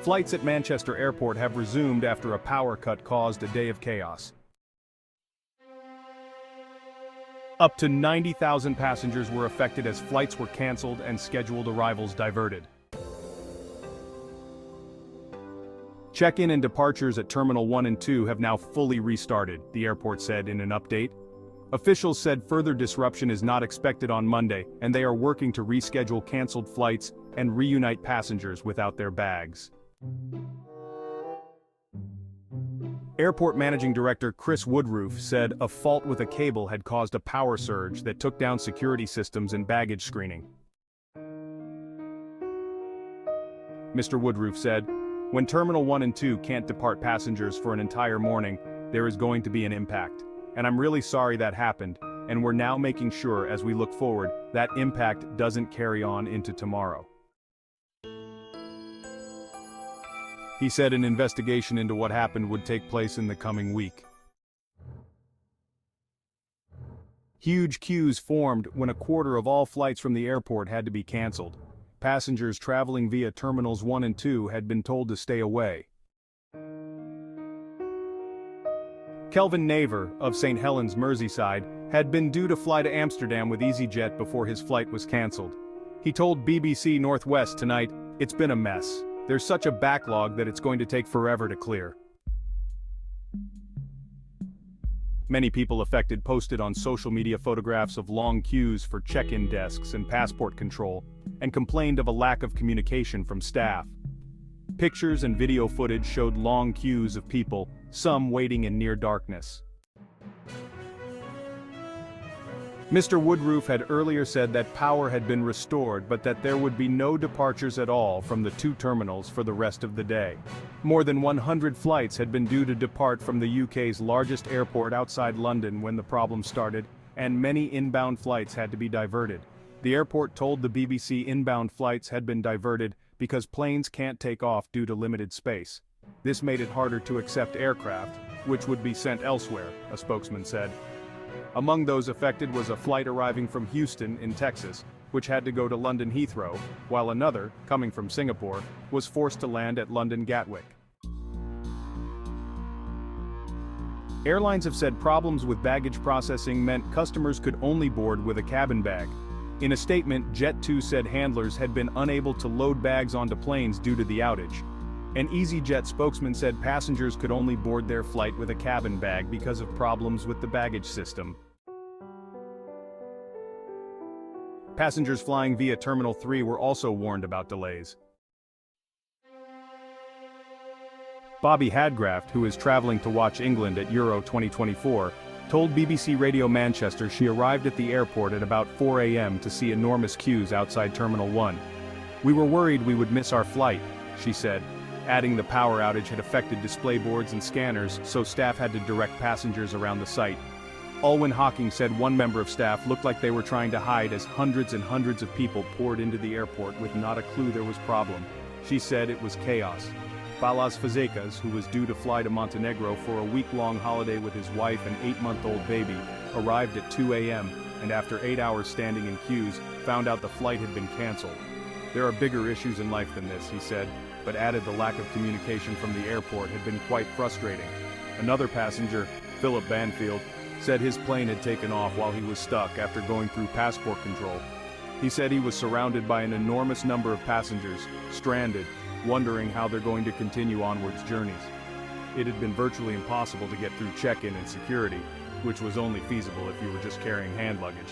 Flights at Manchester Airport have resumed after a power cut caused a day of chaos. Up to 90,000 passengers were affected as flights were cancelled and scheduled arrivals diverted. Check-in and departures at Terminal 1 and 2 have now fully restarted, the airport said in an update. Officials said further disruption is not expected on Monday, and they are working to reschedule cancelled flights and reunite passengers without their bags. Airport Managing Director Chris Woodroof said a fault with a cable had caused a power surge that took down security systems and baggage screening. Mr. Woodroof said, "When Terminal 1 and 2 can't depart passengers for an entire morning, there is going to be an impact. And I'm really sorry that happened, and we're now making sure as we look forward that impact doesn't carry on into tomorrow." He said an investigation into what happened would take place in the coming week. Huge queues formed when a quarter of all flights from the airport had to be cancelled. Passengers traveling via Terminals 1 and 2 had been told to stay away. Kelvin Naver, of St. Helens, Merseyside, had been due to fly to Amsterdam with EasyJet before his flight was cancelled. He told BBC Northwest tonight, "It's been a mess. There's such a backlog that it's going to take forever to clear." Many people affected posted on social media photographs of long queues for check-in desks and passport control, and complained of a lack of communication from staff. Pictures and video footage showed long queues of people, some waiting in near darkness. Mr. Woodroof had earlier said that power had been restored but that there would be no departures at all from the two terminals for the rest of the day. More than 100 flights had been due to depart from the UK's largest airport outside London when the problem started, and many inbound flights had to be diverted. The airport told the BBC inbound flights had been diverted because planes can't take off due to limited space. This made it harder to accept aircraft, which would be sent elsewhere, a spokesman said. Among those affected was a flight arriving from Houston in Texas, which had to go to London Heathrow, while another, coming from Singapore, was forced to land at London Gatwick. Airlines have said problems with baggage processing meant customers could only board with a cabin bag. In a statement, Jet2 said handlers had been unable to load bags onto planes due to the outage. An EasyJet spokesman said passengers could only board their flight with a cabin bag because of problems with the baggage system. Passengers flying via Terminal 3 were also warned about delays. Bobby Hadgraft, who is traveling to watch England at Euro 2024, told BBC Radio Manchester she arrived at the airport at about 4 a.m. to see enormous queues outside Terminal 1. "We were worried we would miss our flight," she said, adding the power outage had affected display boards and scanners, so staff had to direct passengers around the site. Alwyn Hawking said one member of staff looked like they were trying to hide as hundreds and hundreds of people poured into the airport with not a clue there was problem. She said it was chaos. Balazs Fazekas, who was due to fly to Montenegro for a week-long holiday with his wife and 8-month-old baby, arrived at 2 a.m. and after 8 hours standing in queues, found out the flight had been cancelled. "There are bigger issues in life than this," he said, but added the lack of communication from the airport had been quite frustrating. Another passenger, Philip Banfield, said his plane had taken off while he was stuck after going through passport control. He said he was surrounded by an enormous number of passengers, stranded, wondering how they're going to continue onwards journeys. It had been virtually impossible to get through check-in and security, which was only feasible if you were just carrying hand luggage.